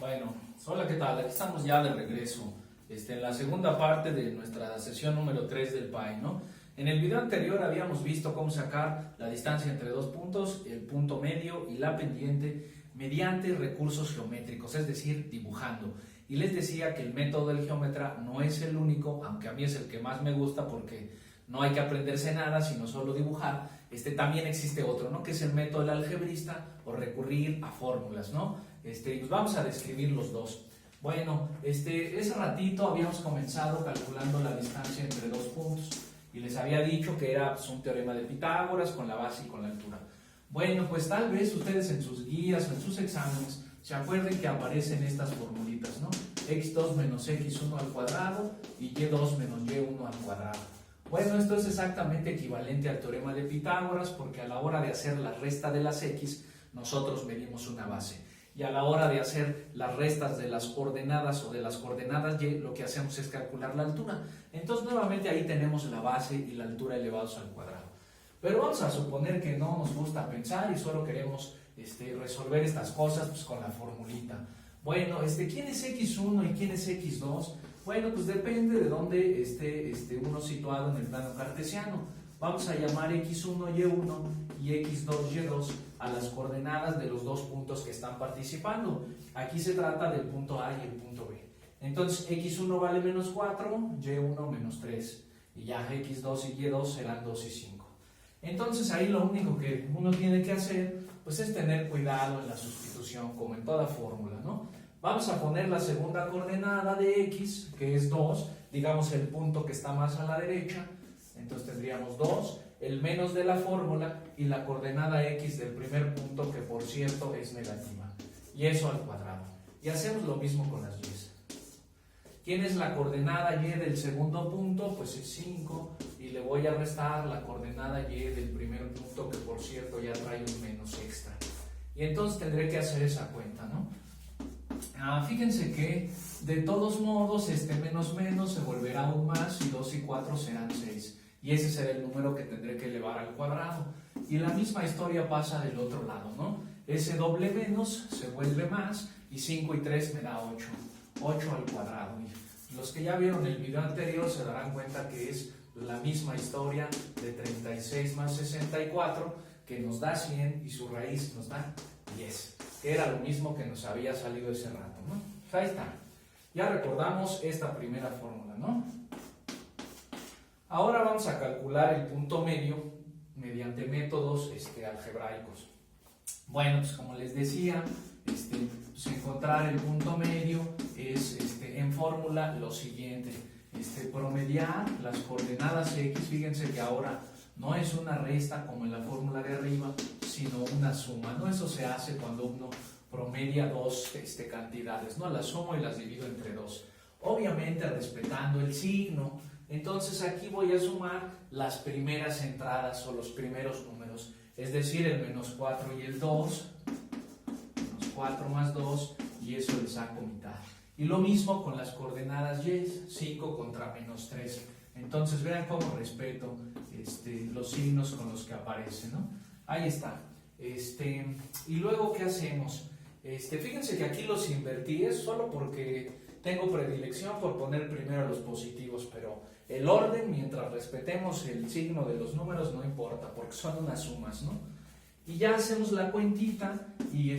Bueno, hola, ¿qué tal? Aquí estamos ya de regreso, en la segunda parte de nuestra sesión número 3 del PAI, ¿no? En el video anterior habíamos visto cómo sacar la distancia entre dos puntos, el punto medio y la pendiente, mediante recursos geométricos, es decir, dibujando. Y les decía que el método del geómetra no es el único, aunque a mí es el que más me gusta porque no hay que aprenderse nada, sino solo dibujar. También existe otro, ¿no? Que es el método del algebrista o recurrir a fórmulas, ¿no? Pues vamos a describir los dos. Bueno, ese ratito habíamos comenzado calculando la distancia entre dos puntos y les había dicho que era un teorema de Pitágoras con la base y con la altura. Bueno, pues tal vez ustedes en sus guías o en sus exámenes se acuerden que aparecen estas formulitas, ¿no? x2 menos x1 al cuadrado y y2 menos y1 al cuadrado. Bueno, esto es exactamente equivalente al teorema de Pitágoras porque a la hora de hacer la resta de las x, nosotros medimos una base. Y a la hora de hacer las restas de las ordenadas o de las coordenadas y, lo que hacemos es calcular la altura. Entonces, nuevamente ahí tenemos la base y la altura elevados al cuadrado. Pero vamos a suponer que no nos gusta pensar y solo queremos resolver estas cosas pues, con la formulita. Bueno, ¿quién es x1 y quién es x2? Bueno, pues depende de dónde esté uno situado en el plano cartesiano. Vamos a llamar x1 y1 y x2 y2 a las coordenadas de los dos puntos que están participando. Aquí se trata del punto A y el punto B. Entonces x1 vale menos 4, y1 menos 3. Y ya x2 y y2 serán 2 y 5. Entonces ahí lo único que uno tiene que hacer pues es tener cuidado en la sustitución, como en toda fórmula, ¿no? Vamos a poner la segunda coordenada de x, que es 2, digamos el punto que está más a la derecha. Entonces tendríamos 2, el menos de la fórmula y la coordenada x del primer punto, que por cierto es negativa. Y eso al cuadrado. Y hacemos lo mismo con las y. ¿Quién es la coordenada y del segundo punto? Pues es 5 y le voy a restar la coordenada y del primer punto, que por cierto ya trae un menos extra. Y entonces tendré que hacer esa cuenta, ¿no? Fíjense que de todos modos menos menos se volverá aún más y 2 y 4 serán 6. Y ese será el número que tendré que elevar al cuadrado. Y la misma historia pasa del otro lado, ¿no? Ese doble menos se vuelve más y 5 y 3 me da 8. 8 al cuadrado. Y los que ya vieron el video anterior se darán cuenta que es la misma historia de 36 más 64, que nos da 100 y su raíz nos da 10, que era lo mismo que nos había salido ese rato, ¿no? Pues ahí está. Ya recordamos esta primera fórmula, ¿no? Ahora vamos a calcular el punto medio mediante métodos algebraicos. Bueno, pues como les decía, pues encontrar el punto medio es en fórmula lo siguiente: promediar las coordenadas x. Fíjense que ahora no es una resta como en la fórmula de arriba, sino una suma, ¿no? Eso se hace cuando uno promedia dos cantidades, ¿no? Las sumo y las divido entre dos, obviamente respetando el signo. Entonces aquí voy a sumar las primeras entradas o los primeros números, es decir, el menos 4 y el 2, menos 4 más 2, y eso le saco mitad. Y lo mismo con las coordenadas y, 5 contra menos 3. Entonces vean cómo respeto los signos con los que aparecen, ¿no? Ahí está. Y luego, ¿qué hacemos? Fíjense que aquí los invertí, es solo porque tengo predilección por poner primero los positivos, pero el orden, mientras respetemos el signo de los números, no importa, porque son unas sumas, ¿no? Y ya hacemos la cuentita y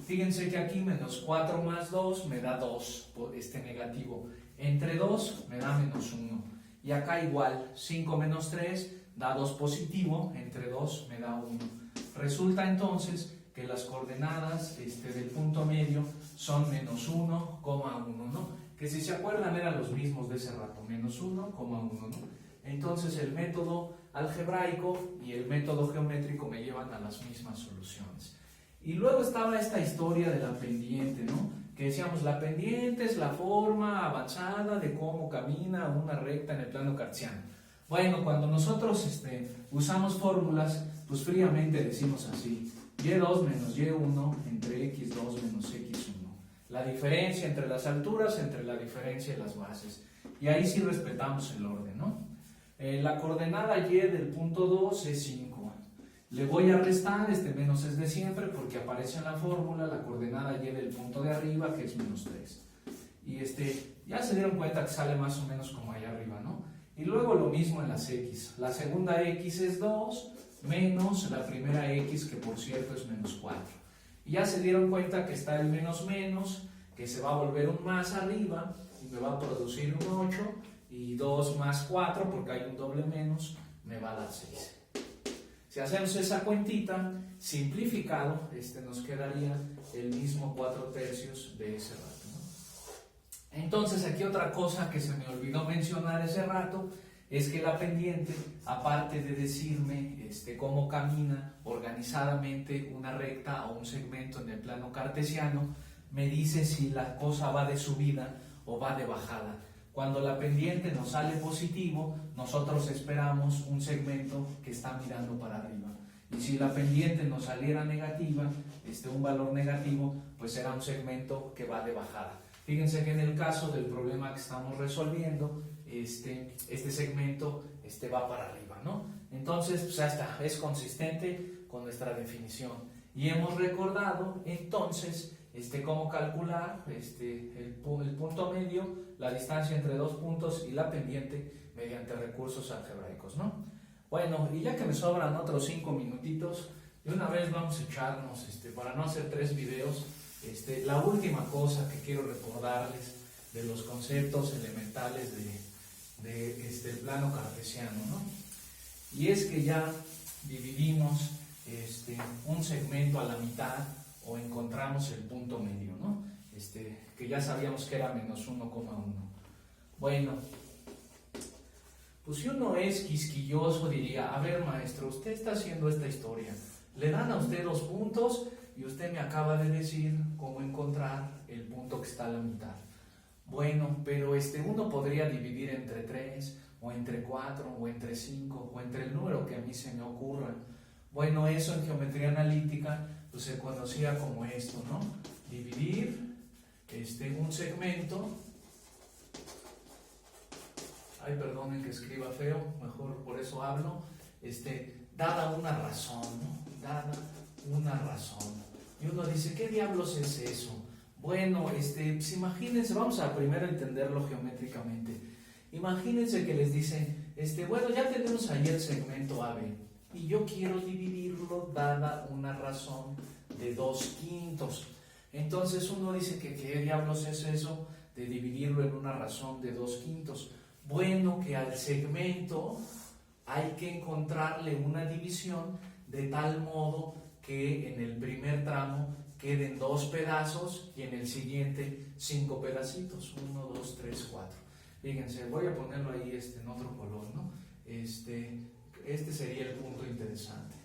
fíjense que aquí menos 4 más 2 me da 2, negativo. Entre 2 me da menos 1. Y acá igual, 5 menos 3 da 2 positivo, entre 2 me da 1. Resulta entonces que las coordenadas del punto medio son menos 1,1, ¿no? Que si se acuerdan eran los mismos de ese rato, menos 1,1, ¿no? Entonces el método algebraico y el método geométrico me llevan a las mismas soluciones. Y luego estaba esta historia de la pendiente, ¿no? Que decíamos, la pendiente es la forma avanzada de cómo camina una recta en el plano cartesiano. Bueno, cuando nosotros usamos fórmulas, pues fríamente decimos así: y2 menos y1 entre x2 menos x1. La diferencia entre las alturas, entre la diferencia de las bases. Y ahí sí respetamos el orden, ¿no? La coordenada y del punto 2 es 5. Le voy a restar, este menos es de siempre porque aparece en la fórmula, la coordenada lleva el punto de arriba que es menos 3. Y ya se dieron cuenta que sale más o menos como allá arriba, ¿no? Y luego lo mismo en las x. La segunda x es 2 menos la primera x, que por cierto es menos 4. Y ya se dieron cuenta que está el menos menos, que se va a volver un más arriba y me va a producir un 8, y 2 más 4, porque hay un doble menos, me va a dar 6. Si hacemos esa cuentita, simplificado, nos quedaría el mismo 4/3 de ese rato, ¿no? Entonces aquí otra cosa que se me olvidó mencionar ese rato, es que la pendiente, aparte de decirme cómo camina organizadamente una recta o un segmento en el plano cartesiano, me dice si la cosa va de subida o va de bajada. Cuando la pendiente nos sale positivo, nosotros esperamos un segmento que está mirando para arriba. Y si la pendiente nos saliera negativa, un valor negativo, pues será un segmento que va de bajada. Fíjense que en el caso del problema que estamos resolviendo, este segmento va para arriba, ¿no? Entonces, pues ya está, es consistente con nuestra definición. Y hemos recordado, entonces, cómo calcular el punto medio, la distancia entre dos puntos y la pendiente mediante recursos algebraicos, ¿no? Bueno, y ya que me sobran otros 5 minutitos, de una vez vamos a echarnos, para no hacer 3 videos, la última cosa que quiero recordarles de los conceptos elementales del plano cartesiano, ¿no? Y es que ya dividimos un segmento a la mitad, o encontramos el punto medio, ¿no? Que ya sabíamos que era menos 1,1. Bueno, pues si uno es quisquilloso diría, a ver maestro, usted está haciendo esta historia, le dan a usted 2 puntos y usted me acaba de decir cómo encontrar el punto que está a la mitad. Bueno, pero uno podría dividir entre 3, o entre 4, o entre 5, o entre el número que a mí se me ocurra. Bueno, eso en geometría analítica pues se conocía como esto, ¿no? Dividir un segmento. Ay, perdonen que escriba feo, mejor por eso hablo. Dada una razón, ¿no? Dada una razón. Y uno dice, ¿qué diablos es eso? Bueno, pues imagínense, vamos a primero entenderlo geométricamente. Imagínense que les dicen, bueno, ya tenemos ahí el segmento AB y yo quiero dividirlo dada una razón de 2/5. Entonces uno dice que ¿qué diablos es eso de dividirlo en una razón de 2/5? Bueno, que al segmento hay que encontrarle una división de tal modo que en el primer tramo queden 2 pedazos y en el siguiente 5 pedacitos, 1, 2, 3, 4. Fíjense, voy a ponerlo ahí en otro color, ¿no? Este sería el punto interesante.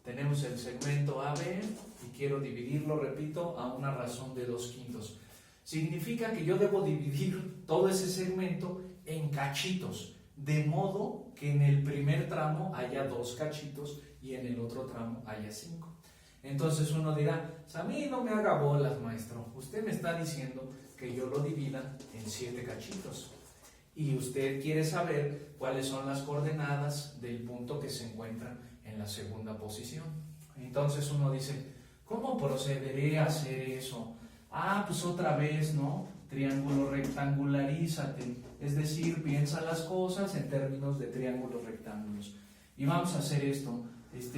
Tenemos el segmento AB y quiero dividirlo, repito, a una razón de 2/5. Significa que yo debo dividir todo ese segmento en cachitos, de modo que en el primer tramo haya 2 cachitos y en el otro tramo haya 5. Entonces uno dirá, a mí no me haga bolas, maestro, usted me está diciendo que yo lo divida en 7 cachitos. Y usted quiere saber cuáles son las coordenadas del punto que se encuentra en la segunda posición. Entonces uno dice, ¿cómo procederé a hacer eso? Ah, pues otra vez, ¿no? Triángulo rectangularízate. Es decir, piensa las cosas en términos de triángulos rectángulos. Y vamos a hacer esto. Pues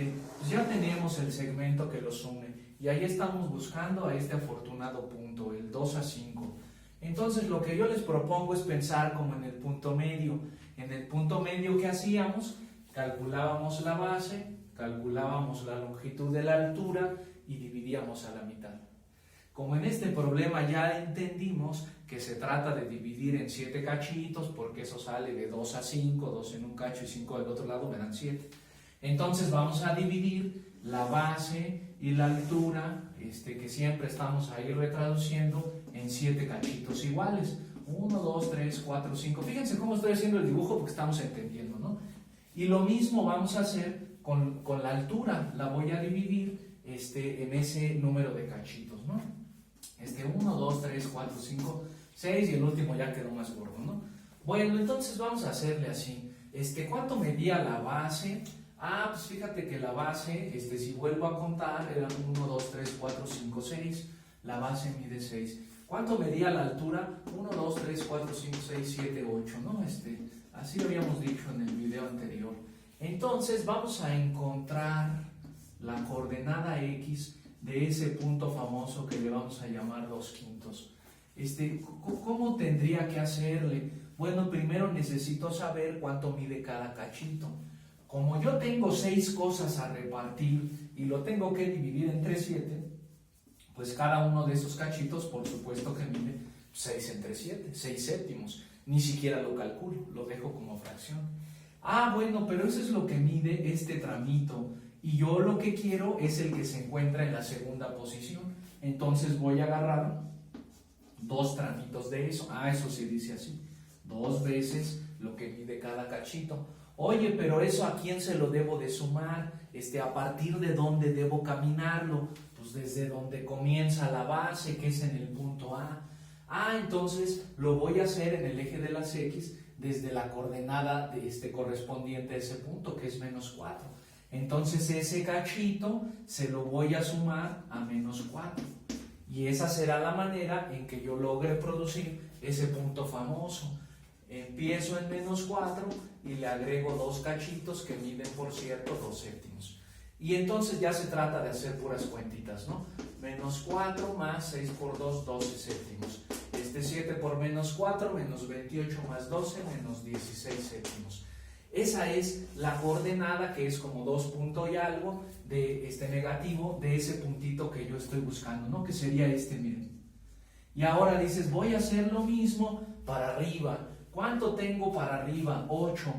ya tenemos el segmento que los une. Y ahí estamos buscando a este afortunado punto, el 2 a 5. Entonces lo que yo les propongo es pensar como en el punto medio. En el punto medio, ¿qué hacíamos? Calculábamos la base, calculábamos la longitud de la altura y dividíamos a la mitad. Como en este problema ya entendimos que se trata de dividir en 7 cachitos, porque eso sale de 2 a 5, 2 en un cacho y 5 del otro lado, me dan 7. Entonces vamos a dividir la base y la altura, que siempre estamos ahí retraduciendo, en 7 cachitos iguales. 1, 2, 3, 4, 5. Fíjense cómo estoy haciendo el dibujo porque estamos entendiendo, ¿no? Y lo mismo vamos a hacer con la altura. La voy a dividir en ese número de cachitos, ¿no? 1, 2, 3, 4, 5, 6 y el último ya quedó más gordo, ¿no? Bueno, entonces vamos a hacerle así. ¿Cuánto medía la base? Pues fíjate que la base, si vuelvo a contar, eran 1, 2, 3, 4, 5, 6. La base mide 6. ¿Cuánto medía la altura? 1, 2, 3, 4, 5, 6, 7, 8, ¿no? Así lo habíamos dicho en el video anterior. Entonces vamos a encontrar la coordenada X de ese punto famoso que le vamos a llamar 2/5. ¿Cómo tendría que hacerle? Bueno, primero necesito saber cuánto mide cada cachito. Como yo tengo 6 cosas a repartir y lo tengo que dividir entre 7, pues cada uno de esos cachitos, por supuesto que mide 6 entre 7, 6 séptimos. Ni siquiera lo calculo, lo dejo como fracción. Bueno, pero eso es lo que mide este tramito. Y yo lo que quiero es el que se encuentra en la segunda posición. Entonces voy a agarrar 2 tramitos de eso. Eso se dice así. 2 veces lo que mide cada cachito. Oye, pero eso ¿a quién se lo debo de sumar? ¿A partir de dónde debo caminarlo? Pues desde donde comienza la base, que es en el punto A. Entonces lo voy a hacer en el eje de las X desde la coordenada de correspondiente a ese punto, que es -4. Entonces ese cachito se lo voy a sumar a -4. Y esa será la manera en que yo logre producir ese punto famoso. Empiezo en -4 y le agrego 2 cachitos que miden, por cierto, 2 séptimos. Y entonces ya se trata de hacer puras cuentitas, ¿no? -4 más 6 por 2, 12 séptimos. 7 por -4, -28 más 12, -16 séptimos. Esa es la coordenada, que es como 2 puntos y algo de negativo de ese puntito que yo estoy buscando, ¿no? Que sería miren. Y ahora dices, voy a hacer lo mismo para arriba. ¿Cuánto tengo para arriba? 8.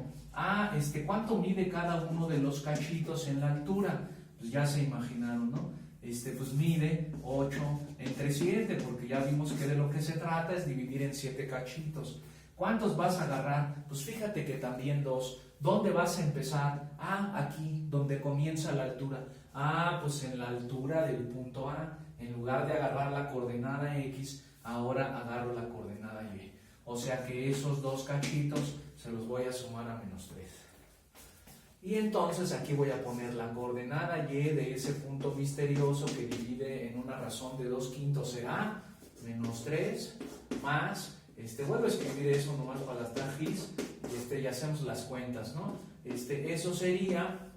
¿Cuánto mide cada uno de los cachitos en la altura? Pues ya se imaginaron, ¿no? Pues mide 8 entre 7, porque ya vimos que de lo que se trata es dividir en 7 cachitos. ¿Cuántos vas a agarrar? Pues fíjate que también 2. ¿Dónde vas a empezar? Aquí, donde comienza la altura. Pues en la altura del punto A. En lugar de agarrar la coordenada X, ahora agarro la coordenada Y. O sea que esos 2 cachitos se los voy a sumar a -3. Y entonces aquí voy a poner la coordenada Y de ese punto misterioso que divide en una razón de 2/5, será -3 más, vuelvo a escribir eso nomás para las tajis, y hacemos las cuentas, ¿no? Eso sería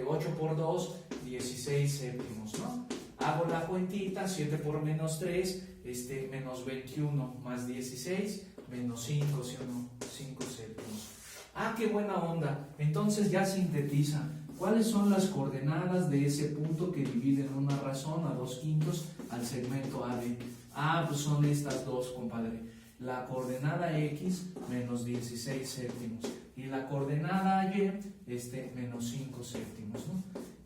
8 por 2, 16 séptimos, ¿no? Hago la cuentita, 7 por -3, -21 más 16, -5, ¿sí o no? 5 séptimos. ¡Qué buena onda! Entonces ya sintetiza. ¿Cuáles son las coordenadas de ese punto que divide en una razón a 2/5 al segmento AD? Pues son estas dos, compadre. La coordenada X, -16 séptimos. Y la coordenada Y, -5 séptimos, ¿no?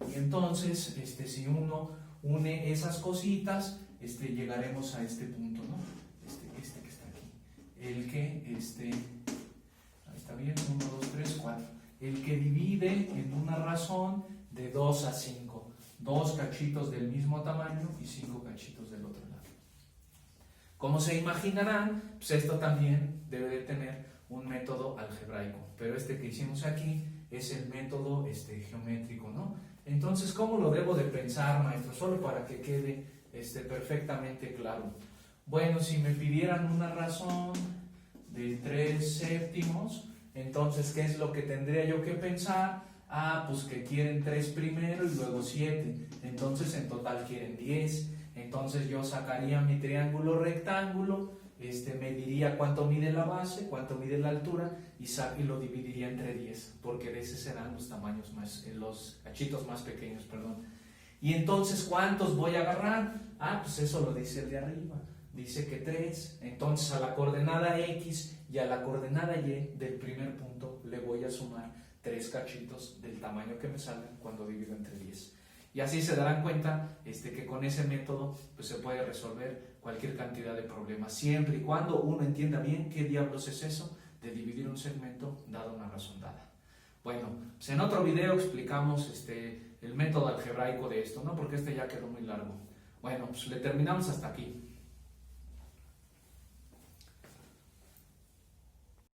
Y entonces, si uno une esas cositas, llegaremos a este punto, ¿no? Que está aquí. El que, ahí está bien, 1, 2, 3, 4. El que divide en una razón de 2 a 5. 2 cachitos del mismo tamaño y 5 cachitos del otro lado. Como se imaginarán, pues esto también debe de tener un método algebraico. Pero que hicimos aquí es el método geométrico, ¿no? Entonces, ¿cómo lo debo de pensar, maestro? Solo para que quede perfectamente claro. Bueno, si me pidieran una razón de 3 séptimos, entonces, ¿qué es lo que tendría yo que pensar? Pues que quieren 3 primero y luego 7. Entonces, en total quieren 10. Entonces, yo sacaría mi triángulo rectángulo, mediría cuánto mide la base, cuánto mide la altura y lo dividiría entre 10, porque de ese serán los tamaños los cachitos más pequeños, perdón. Y entonces, ¿cuántos voy a agarrar? Pues eso lo dice el de arriba. Dice que 3. Entonces, a la coordenada X y a la coordenada Y del primer punto le voy a sumar 3 cachitos del tamaño que me salgan cuando divido entre 10. Y así se darán cuenta que con ese método pues, se puede resolver cualquier cantidad de problemas, siempre y cuando uno entienda bien qué diablos es eso de dividir un segmento dado una razón dada. Bueno, pues en otro video explicamos el método algebraico de esto, ¿no? Porque ya quedó muy largo. Bueno, pues le terminamos hasta aquí.